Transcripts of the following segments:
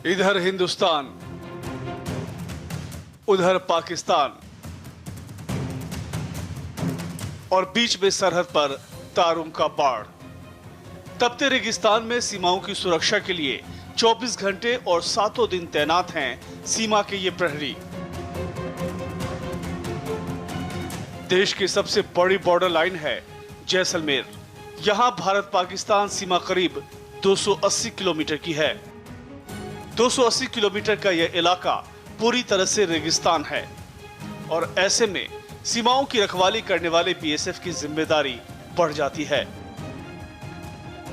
इधर हिंदुस्तान, उधर पाकिस्तान और बीच में सरहद पर तारुम का बाढ़। तपते रेगिस्तान में सीमाओं की सुरक्षा के लिए 24 घंटे और 7 दिन तैनात हैं सीमा के ये प्रहरी। देश की सबसे बड़ी बॉर्डर लाइन है जैसलमेर। यहां भारत पाकिस्तान सीमा करीब 280 किलोमीटर की है। 280 किलोमीटर का यह इलाका पूरी तरह से रेगिस्तान है और ऐसे में सीमाओं की रखवाली करने वाले बीएसएफ की जिम्मेदारी बढ़ जाती है।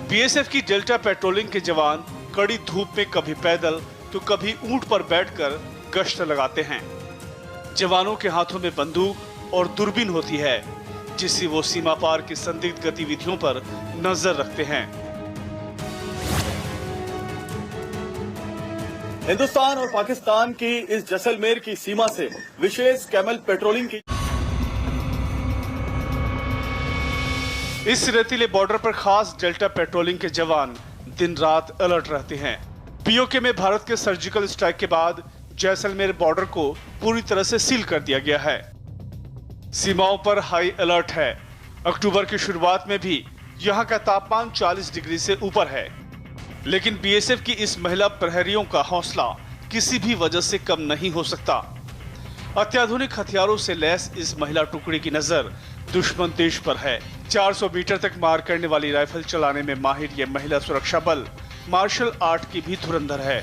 बीएसएफ की डेल्टा पेट्रोलिंग के जवान कड़ी धूप में कभी पैदल तो कभी ऊंट पर बैठकर गश्त लगाते हैं। जवानों के हाथों में बंदूक और दूरबीन होती है जिससे वो सीमा पार की संदिग्ध गतिविधियों पर नजर रखते हैं। हिंदुस्तान और पाकिस्तान की इस जैसलमेर की सीमा से विशेष कैमल पेट्रोलिंग की इस रेतीले बॉर्डर पर खास डेल्टा पेट्रोलिंग के जवान दिन रात अलर्ट रहते हैं। पीओके में भारत के सर्जिकल स्ट्राइक के बाद जैसलमेर बॉर्डर को पूरी तरह से सील कर दिया गया है। सीमाओं पर हाई अलर्ट है। अक्टूबर की शुरुआत में भी यहां का तापमान 40 डिग्री से ऊपर है, लेकिन बीएसएफ की इस महिला प्रहरियों का हौसला किसी भी वजह से कम नहीं हो सकता। अत्याधुनिक हथियारों से लैस इस महिला टुकड़ी की नजर दुश्मन देश पर है। 400 मीटर तक मार करने वाली राइफल चलाने में माहिर ये महिला सुरक्षा बल मार्शल आर्ट की भी धुरंधर है।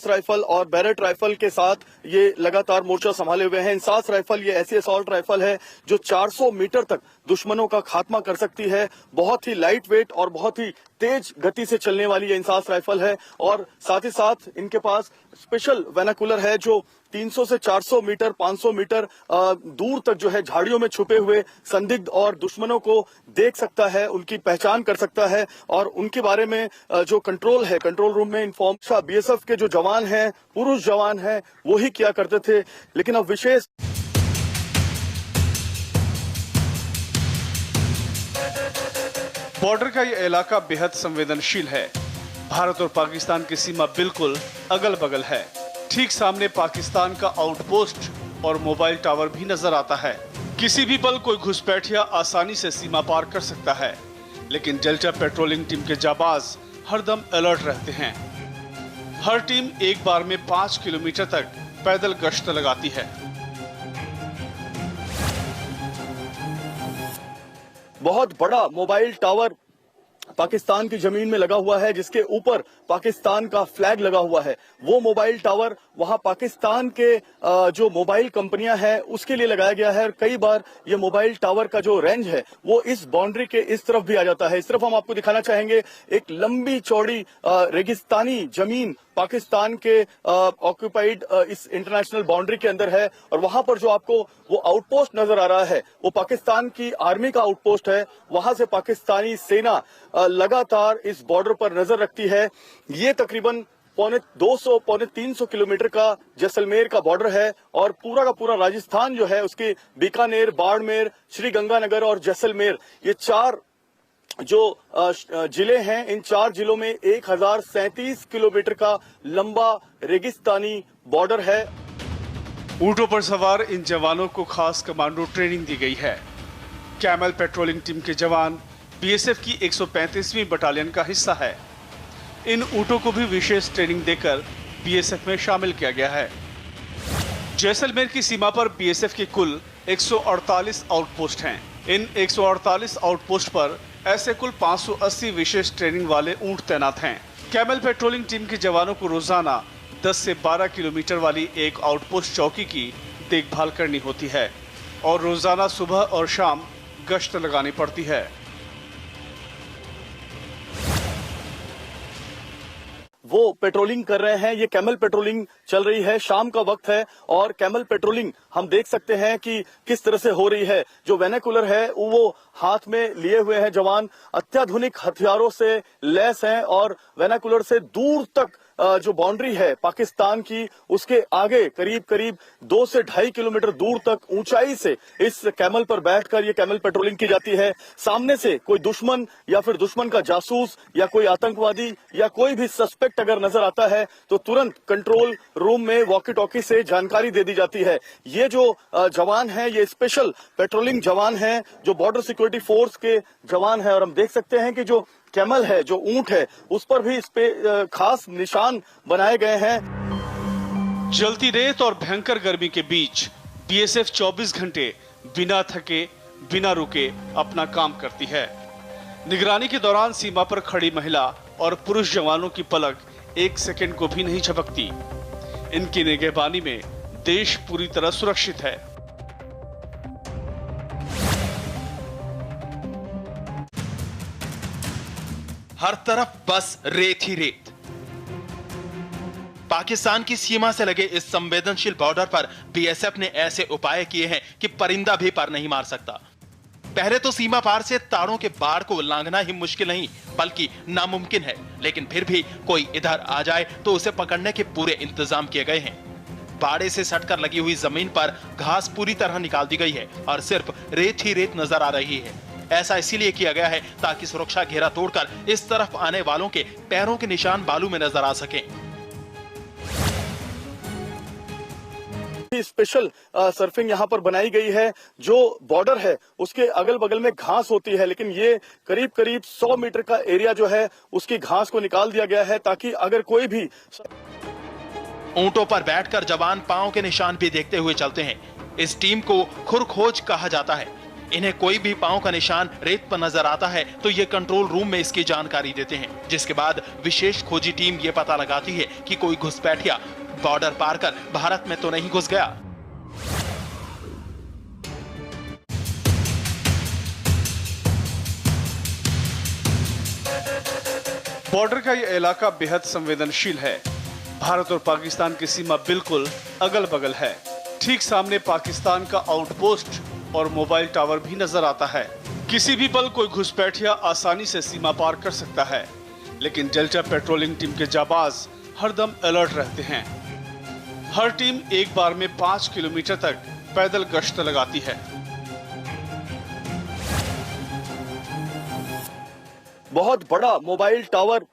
राइफल और बैरेट राइफल के साथ ये लगातार मोर्चा संभाले हुए हैं। इंसास राइफल ये ऐसी असॉल्ट राइफल है जो 400 मीटर तक दुश्मनों का खात्मा कर सकती है। बहुत ही लाइट वेट और बहुत ही तेज गति से चलने वाली ये इंसास राइफल है और साथ ही साथ इनके पास स्पेशल वेनाकुलर है जो 300 से 400 मीटर 500 मीटर दूर तक जो है झाड़ियों में छुपे हुए संदिग्ध और दुश्मनों को देख सकता है, उनकी पहचान कर सकता है और उनके बारे में जो कंट्रोल है, कंट्रोल रूम में इन्फॉर्म बीएसएफ के जो जवान हैं, पुरुष जवान हैं, वो ही किया करते थे। लेकिन अब विशेष बॉर्डर का यह इलाका बेहद संवेदनशील है। भारत और पाकिस्तान की सीमा बिल्कुल अगल बगल है। ठीक सामने पाकिस्तान का आउटपोस्ट और मोबाइल टावर भी नजर आता है। किसी भी पल कोई घुसपैठिया आसानी से सीमा पार कर सकता है, लेकिन डेल्टा पेट्रोलिंग टीम के जाबाज हरदम अलर्ट रहते हैं। हर टीम एक बार में 5 किलोमीटर तक पैदल गश्त लगाती है। बहुत बड़ा मोबाइल टावर पाकिस्तान की जमीन में लगा हुआ है जिसके ऊपर पाकिस्तान का फ्लैग लगा हुआ है। वो मोबाइल टावर वहां पाकिस्तान के जो मोबाइल कंपनियां हैं उसके लिए लगाया गया है और कई बार ये मोबाइल टावर का जो रेंज है वो इस बाउंड्री के इस तरफ भी आ जाता है। इस तरफ हम आपको दिखाना चाहेंगे एक लंबी चौड़ी रेगिस्तानी जमीन पाकिस्तान के ऑक्यूपाइड इस इंटरनेशनल बाउंड्री के अंदर है और वहां पर जो आपको वो आउटपोस्ट नजर आ रहा है वो पाकिस्तान की आर्मी का आउटपोस्ट है। वहां से पाकिस्तानी सेना लगातार इस बॉर्डर पर नजर रखती है। ये तकरीबन पौने 300 किलोमीटर का जैसलमेर का बॉर्डर है और पूरा का पूरा राजस्थान जो है उसके बीकानेर, बाड़मेर, श्रीगंगानगर और जैसलमेर ये 4 जो जिले हैं, इन 4 जिलों में 1037 किलोमीटर का लंबा रेगिस्तानी बॉर्डर है। ऊंटों पर सवार इन जवानों को खास कमांडो ट्रेनिंग दी गई है। कैमल पेट्रोलिंग टीम के जवान बीएसएफ की 135वीं बटालियन का हिस्सा है। इन ऊंटों को भी विशेष ट्रेनिंग देकर बीएसएफ में शामिल किया गया है। जैसलमेर की सीमा पर बीएसएफ के कुल 148 आउटपोस्ट हैं। इन 148 आउटपोस्ट पर ऐसे कुल 580 विशेष ट्रेनिंग वाले ऊंट तैनात हैं। कैमल पेट्रोलिंग टीम के जवानों को रोजाना 10 से 12 किलोमीटर वाली एक आउटपोस्ट चौकी की देखभाल करनी होती है और रोजाना सुबह और शाम गश्त लगानी पड़ती है। वो पेट्रोलिंग कर रहे हैं। ये कैमल पेट्रोलिंग चल रही है, शाम का वक्त है और कैमल पेट्रोलिंग हम देख सकते हैं कि किस तरह से हो रही है। जो वेनाकुलर है वो हाथ में लिए हुए हैं जवान, अत्याधुनिक हथियारों से लैस हैं और वेनाकुलर से दूर तक जो बाउंड्री है पाकिस्तान की, उसके आगे करीब करीब 2 से 2.5 किलोमीटर दूर तक ऊंचाई से इस कैमल पर बैठकर ये कैमल पेट्रोलिंग की जाती है। सामने से कोई दुश्मन या फिर दुश्मन का जासूस या कोई आतंकवादी या कोई भी सस्पेक्ट अगर नजर आता है तो तुरंत कंट्रोल रूम में वॉकी टॉकी से जानकारी दे दी जाती है। ये जो जवान है ये स्पेशल पेट्रोलिंग जवान है, जो बॉर्डर सिक्योरिटी फोर्स के जवान है। और हम देख सकते हैं कि जो कैमल है, जो ऊंट है, उस पर भी इस पे खास निशान बनाए गए हैं। जलती रेत और भयंकर गर्मी के बीच बीएसएफ 24 घंटे बिना थके बिना रुके अपना काम करती है। निगरानी के दौरान सीमा पर खड़ी महिला और पुरुष जवानों की पलक 1 सेकंड को भी नहीं झपकती। इनकी निगहबानी में देश पूरी तरह सुरक्षित है। हर तरफ बस रेत ही रेत। पाकिस्तान की सीमा से लगे इस संवेदनशील बॉर्डर पर बीएसएफ ने ऐसे उपाय किए हैं कि परिंदा भी पार नहीं मार सकता। पहले तो सीमा पार से तारों के बाड़ को उल्लंघना ही मुश्किल नहीं बल्कि नामुमकिन है, लेकिन फिर भी कोई इधर आ जाए तो उसे पकड़ने के पूरे इंतजाम किए गए हैं। बाड़े से सटकर लगी हुई जमीन पर घास पूरी तरह निकाल दी गई है और सिर्फ रेत ही रेत नजर आ रही है। ऐसा इसीलिए किया गया है ताकि सुरक्षा घेरा तोड़कर इस तरफ आने वालों के पैरों के निशान बालू में नजर आ सकें। स्पेशल सर्फिंग यहाँ पर बनाई गई है। जो बॉर्डर है उसके अगल बगल में घास होती है, लेकिन ये करीब करीब 100 मीटर का एरिया जो है उसकी घास को निकाल दिया गया है ताकि अगर कोई भी ऊंटों पर बैठकर जवान पांव के निशान भी देखते हुए चलते हैं। इस टीम को खुरखोज कहा जाता है। इन्हें कोई भी पांव का निशान रेत पर नजर आता है तो ये कंट्रोल रूम में इसकी जानकारी देते हैं, जिसके बाद विशेष खोजी टीम ये पता लगाती है कि कोई घुसपैठिया बॉर्डर पार कर भारत में तो नहीं घुस गया। बॉर्डर का यह इलाका बेहद संवेदनशील है। भारत और पाकिस्तान की सीमा बिल्कुल अगल बगल है। ठीक सामने पाकिस्तान का आउटपोस्ट और मोबाइल टावर भी नजर आता है। किसी भी पल कोई घुसपैठिया आसानी से सीमा पार कर सकता है, लेकिन डेल्टा पेट्रोलिंग टीम के जाबाज हरदम अलर्ट रहते हैं। हर टीम एक बार में 5 किलोमीटर तक पैदल गश्त लगाती है। बहुत बड़ा मोबाइल टावर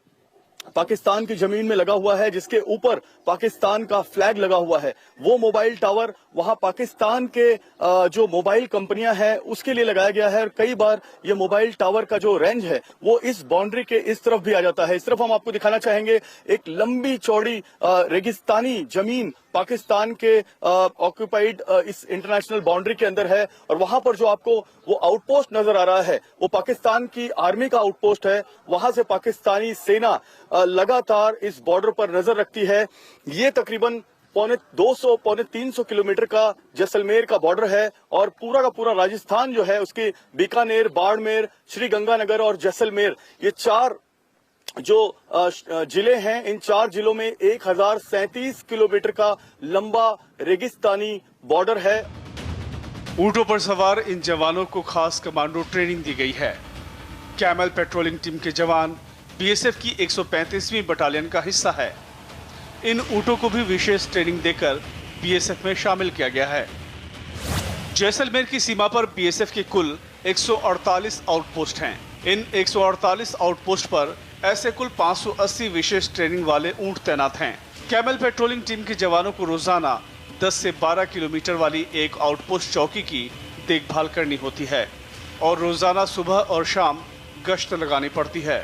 पाकिस्तान की जमीन में लगा हुआ है, जिसके ऊपर पाकिस्तान का फ्लैग लगा हुआ है। वो मोबाइल टावर वहां पाकिस्तान के जो मोबाइल कंपनियां हैं उसके लिए लगाया गया है। और कई बार ये मोबाइल टावर का जो रेंज है वो इस बाउंड्री के इस तरफ भी आ जाता है। इस तरफ हम आपको दिखाना चाहेंगे एक लंबी चौड़ी रेगिस्तानी जमीन पाकिस्तान के ऑक्यूपाइड इस इंटरनेशनल बाउंड्री के अंदर है। और वहां पर जो आपको वो आउटपोस्ट नजर आ रहा है वो पाकिस्तान की आर्मी का आउटपोस्ट है। वहां से पाकिस्तानी सेना लगातार इस बॉर्डर पर नजर रखती है। ये तकरीबन पौने 300 किलोमीटर का जैसलमेर का बॉर्डर है और पूरा का पूरा राजस्थान जो है उसके बीकानेर, बाड़मेर, श्रीगंगानगर और जैसलमेर, ये 4 जो जिले हैं, इन 4 जिलों में 1037 किलोमीटर का लंबा रेगिस्तानी बॉर्डर है। ऊंटों पर सवार इन जवानों को खास कमांडो ट्रेनिंग दी गई है। कैमल पेट्रोलिंग टीम के जवान बीएसएफ की 135वीं बटालियन का हिस्सा है। इन ऊंटों को भी विशेष ट्रेनिंग देकर बीएसएफ में शामिल किया गया है। जैसलमेर की सीमा पर बीएसएफ के कुल 148 आउटपोस्ट हैं। इन 148 आउटपोस्ट पर ऐसे कुल 580 विशेष ट्रेनिंग वाले ऊंट तैनात हैं। कैमल पेट्रोलिंग टीम के जवानों को रोजाना 10 से 12 किलोमीटर वाली एक आउटपोस्ट चौकी की देखभाल करनी होती है और रोजाना सुबह और शाम गश्त लगानी पड़ती है।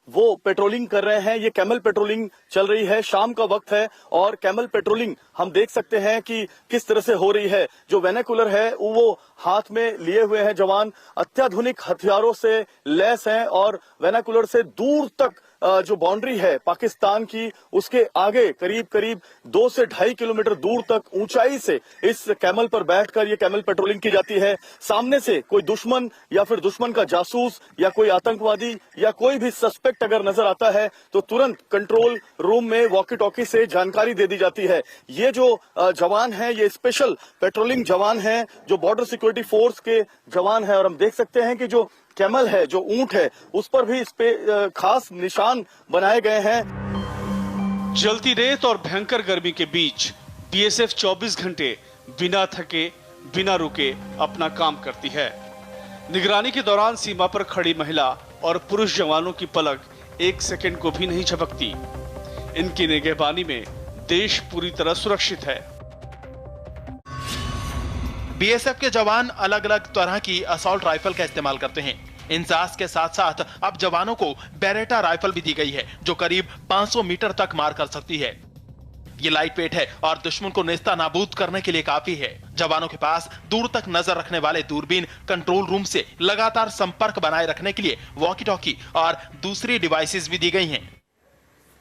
वो पेट्रोलिंग कर रहे हैं। ये कैमल पेट्रोलिंग चल रही है, शाम का वक्त है और कैमल पेट्रोलिंग हम देख सकते हैं कि किस तरह से हो रही है। जो वेनाकुलर है वो हाथ में लिए हुए हैं जवान, अत्याधुनिक हथियारों से लैस हैं और वेनाकुलर से दूर तक जो बाउंड्री है पाकिस्तान की, उसके आगे करीब करीब 2 से 2.5 किलोमीटर दूर तक ऊंचाई से इस कैमल पर बैठकर ये कैमल पेट्रोलिंग की जाती है। सामने से कोई दुश्मन या फिर दुश्मन का जासूस या कोई आतंकवादी या कोई भी सस्पेक्ट अगर नजर आता है तो तुरंत कंट्रोल रूम में वॉकी टॉकी से जानकारी दे दी जाती है। ये जो जवान है ये स्पेशल पेट्रोलिंग जवान है, जो बॉर्डर सिक्योरिटी फोर्स के जवान है। और हम देख सकते हैं कि जो कैमल है, जो ऊंट है, उस पर भी इस पे खास निशान बनाए गए हैं। जलती रेत और भयंकर गर्मी के बीच बीएसएफ 24 घंटे बिना थके बिना रुके अपना काम करती है। निगरानी के दौरान सीमा पर खड़ी महिला और पुरुष जवानों की पलक एक सेकंड को भी नहीं झपकती। इनकी निगहबानी में देश पूरी तरह सुरक्षित है। बीएसएफ के जवान अलग अलग तरह की असॉल्ट राइफल का इस्तेमाल करते हैं। इंसास के साथ साथ अब जवानों को बेरेटा राइफल भी दी गई है, जो करीब 500 मीटर तक मार कर सकती है। ये लाइट वेट है और दुश्मन को नेस्ता नाबूद करने के लिए काफी है। जवानों के पास दूर तक नजर रखने वाले दूरबीन, कंट्रोल रूम से लगातार संपर्क बनाए रखने के लिए वॉकी टॉकी और दूसरी डिवाइसेस भी दी गई हैं।